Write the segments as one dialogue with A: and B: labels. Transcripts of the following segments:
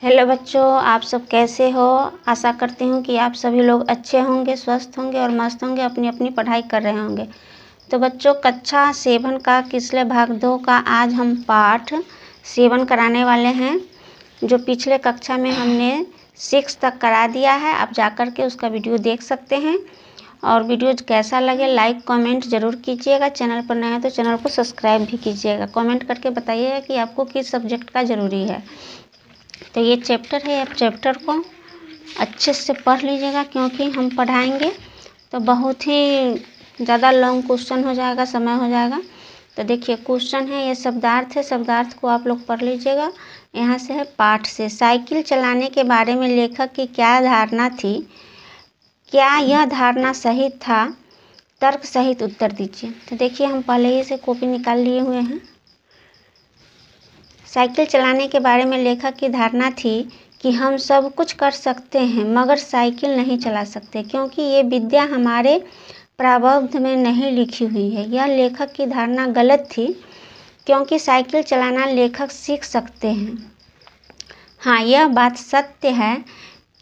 A: Hello बच्चों, आप सब कैसे हो। आशा करती हूँ कि आप सभी लोग अच्छे होंगे, स्वस्थ होंगे और मस्त होंगे, अपनी अपनी पढ़ाई कर रहे होंगे। तो बच्चों, कक्षा 7 का पिछले भाग 2 का आज हम पाठ 7 कराने वाले हैं। जो पिछले कक्षा में हमने 6 तक करा दिया है, आप जाकर के उसका वीडियो देख सकते हैं। और वीडियो कैसा लगे लाइक कमेंट ज़रूर कीजिएगा। चैनल पर नए हैं तो चैनल को सब्सक्राइब भी कीजिएगा। कमेंट करके बताइएगा कि आपको किस सब्जेक्ट का ज़रूरी है। तो ये चैप्टर है, आप चैप्टर को अच्छे से पढ़ लीजिएगा, क्योंकि हम पढ़ाएंगे तो बहुत ही ज़्यादा लॉन्ग क्वेश्चन हो जाएगा, समय हो जाएगा। तो देखिए क्वेश्चन है, ये शब्दार्थ है, शब्दार्थ को आप लोग पढ़ लीजिएगा। यहाँ से है पाठ से, साइकिल चलाने के बारे में लेखक की क्या धारणा थी, क्या यह धारणा सही था, तर्क सहित उत्तर दीजिए। तो देखिए हम पहले ही से कॉपी निकाल लिए हुए हैं। साइकिल चलाने के बारे में लेखक की धारणा थी कि हम सब कुछ कर सकते हैं मगर साइकिल नहीं चला सकते, क्योंकि ये विद्या हमारे प्रारब्ध में नहीं लिखी हुई है। यह लेखक की धारणा गलत थी, क्योंकि साइकिल चलाना लेखक सीख सकते हैं। हाँ, यह बात सत्य है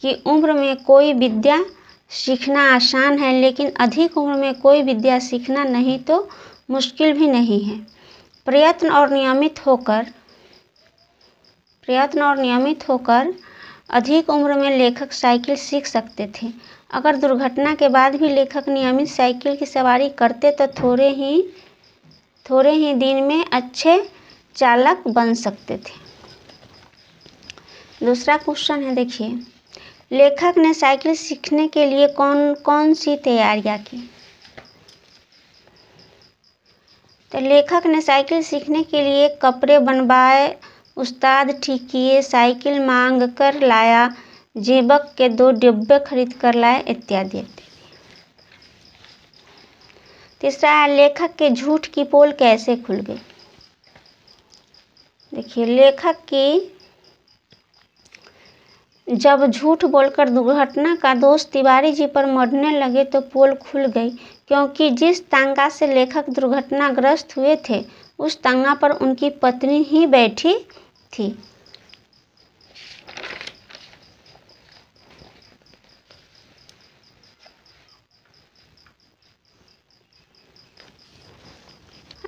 A: कि उम्र में कोई विद्या सीखना आसान है, लेकिन अधिक उम्र में कोई विद्या सीखना नहीं तो मुश्किल भी नहीं है। प्रयत्न और नियमित होकर अधिक उम्र में लेखक साइकिल सीख सकते थे। अगर दुर्घटना के बाद भी लेखक नियमित साइकिल की सवारी करते तो थोड़े ही दिन में अच्छे चालक बन सकते थे। दूसरा क्वेश्चन है, देखिए लेखक ने साइकिल सीखने के लिए कौन कौन सी तैयारियां की। तो लेखक ने साइकिल सीखने के लिए कपड़े बनवाए, उस्ताद ठीक किए, साइकिल मांग कर लाया, जेबक के 2 डिब्बे खरीद कर लाए, इत्यादि। तीसरा है, लेखक के झूठ की पोल कैसे खुल गई। देखिए लेखक की जब झूठ बोलकर दुर्घटना का दोष तिवारी जी पर मढ़ने लगे तो पोल खुल गई, क्योंकि जिस तांगा से लेखक दुर्घटनाग्रस्त हुए थे उस तांगा पर उनकी पत्नी ही बैठी थी।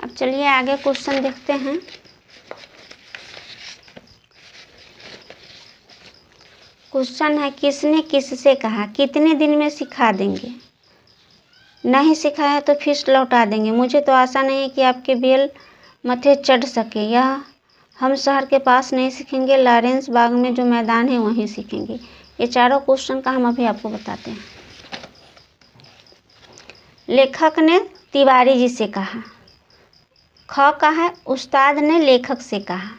A: अब चलिए आगे क्वेश्चन देखते हैं। क्वेश्चन है, किसने किससे कहा, कितने दिन में सिखा देंगे, नहीं सिखाया तो फीस लौटा देंगे। मुझे तो आशा नहीं है कि आपके बेल मथे चढ़ सके। यह हम शहर के पास नहीं सीखेंगे, लॉरेंस बाग में जो मैदान है वहीं सीखेंगे। ये चारों क्वेश्चन का हम अभी आपको बताते हैं। लेखक ने तिवारी जी से कहा। ख का है, उस्ताद ने लेखक से कहा।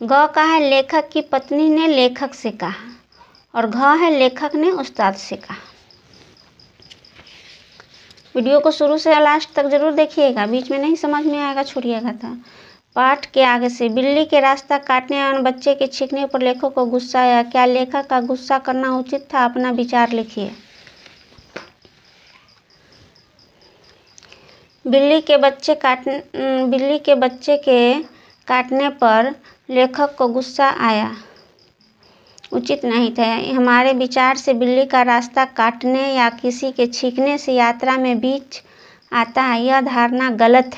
A: ग का है, लेखक की पत्नी ने लेखक से कहा। और घ है, लेखक ने उस्ताद से कहा। वीडियो को शुरू से लास्ट तक जरूर देखिएगा, बीच में नहीं समझ में आएगा छोड़िएगा। था पाठ के आगे से, बिल्ली के रास्ता काटने और बच्चे के छींकने पर लेखक को गुस्सा आया। क्या लेखक का गुस्सा करना उचित था? अपना विचार लिखिए। बिल्ली के बच्चे के काटने पर लेखक को गुस्सा आया, उचित नहीं था। हमारे विचार से बिल्ली का रास्ता काटने या किसी के छींकने से यात्रा में बीच आता है, यह धारणा गलत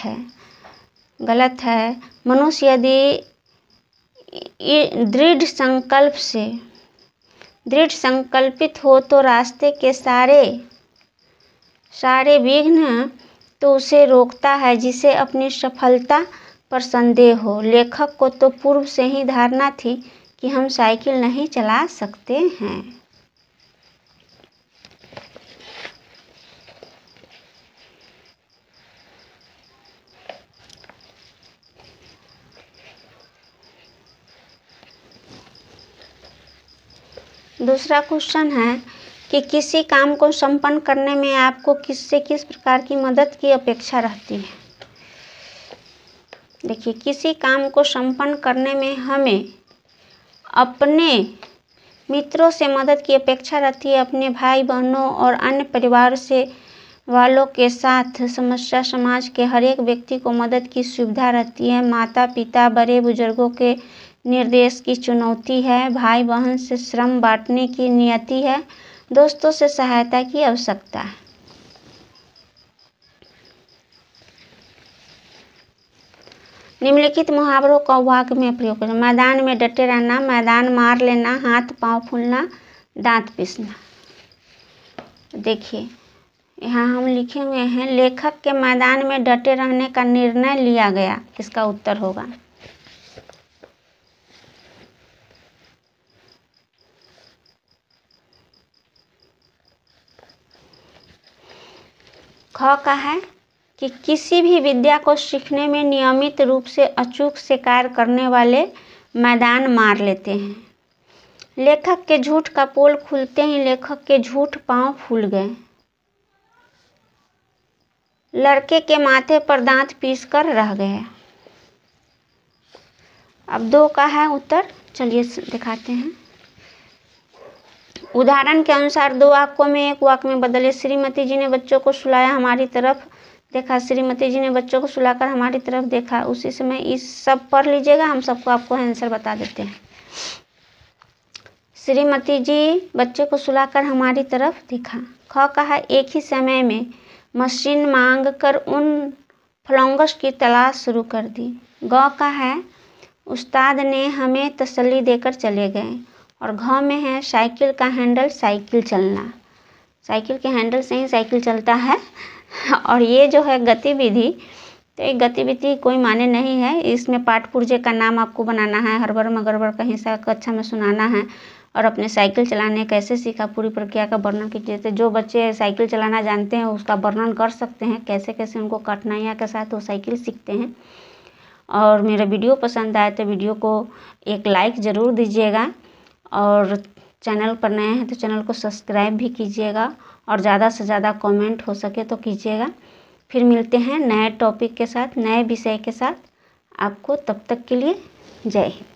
A: है। मनुष्य यदि दृढ़ संकल्पित हो तो रास्ते के सारे विघ्न तो उसे रोकता है जिसे अपनी सफलता पर संदेह हो। लेखक को तो पूर्व से ही धारणा थी कि हम साइकिल नहीं चला सकते हैं। दूसरा क्वेश्चन है कि किसी काम को संपन्न करने में आपको किससे किस प्रकार की मदद की अपेक्षा रहती है। देखिए, किसी काम को संपन्न करने में हमें अपने मित्रों से मदद की अपेक्षा रहती है। अपने भाई बहनों और अन्य परिवार से वालों के साथ समस्या समाज के हर एक व्यक्ति को मदद की सुविधा रहती है। माता पिता, बड़े बुजुर्गों के निर्देश की चुनौती है, भाई बहन से श्रम बांटने की नियति है, दोस्तों से सहायता की आवश्यकता है। निम्नलिखित मुहावरों का वाक्य में प्रयोग करें। मैदान में डटे रहना, मैदान मार लेना, हाथ पांव फूलना, दांत पीसना। देखिए यहाँ हम लिखे हुए हैं, लेखक के मैदान में डटे रहने का निर्णय लिया गया। इसका उत्तर होगा ख का है कि किसी भी विद्या को सीखने में नियमित रूप से अचूक से कार्य करने वाले मैदान मार लेते हैं। लेखक के झूठ का पोल खुलते ही लेखक के झूठ पांव फूल गए। लड़के के माथे पर दांत पीसकर रह गए। अब 2 का है उत्तर, चलिए दिखाते हैं। उदाहरण के अनुसार 2 वाक्यों में एक वाक्य में बदले। श्रीमती जी ने बच्चों को सुलाया, हमारी तरफ देखा। श्रीमती जी ने बच्चों को सुलाकर हमारी तरफ देखा। उसी समय इस सब पढ़ लीजिएगा, हम सबको आपको आंसर बता देते हैं। श्रीमती जी बच्चे को सुलाकर हमारी तरफ देखा। ख का है एक ही समय में मशीन मांग कर उन फ्लॉन्गर्स की तलाश शुरू कर दी। ग का है उस्ताद ने हमें तसल्ली देकर चले गए। और घ में है साइकिल का हैंडल साइकिल चलना। साइकिल के हैंडल से ही साइकिल चलता है। और ये जो है गतिविधि, तो एक गतिविधि कोई माने नहीं है। इसमें पाठ पुर्जे का नाम आपको बनाना है, हड़बड़ मगड़बड़ कहीं सा कक्षा में सुनाना है और अपने साइकिल चलाने कैसे सीखा पूरी प्रक्रिया का वर्णन कीजिए। तो जो बच्चे साइकिल चलाना जानते हैं उसका वर्णन कर सकते हैं, कैसे कैसे उनको कठिनाइयाँ के साथ वो साइकिल सीखते हैं। और मेरा वीडियो पसंद आए तो वीडियो को एक लाइक ज़रूर दीजिएगा और चैनल पर नए हैं तो चैनल को सब्सक्राइब भी कीजिएगा और ज़्यादा से ज़्यादा कमेंट हो सके तो कीजिएगा। फिर मिलते हैं नए टॉपिक के साथ, नए विषय के साथ। आपको तब तक के लिए जय हिंद।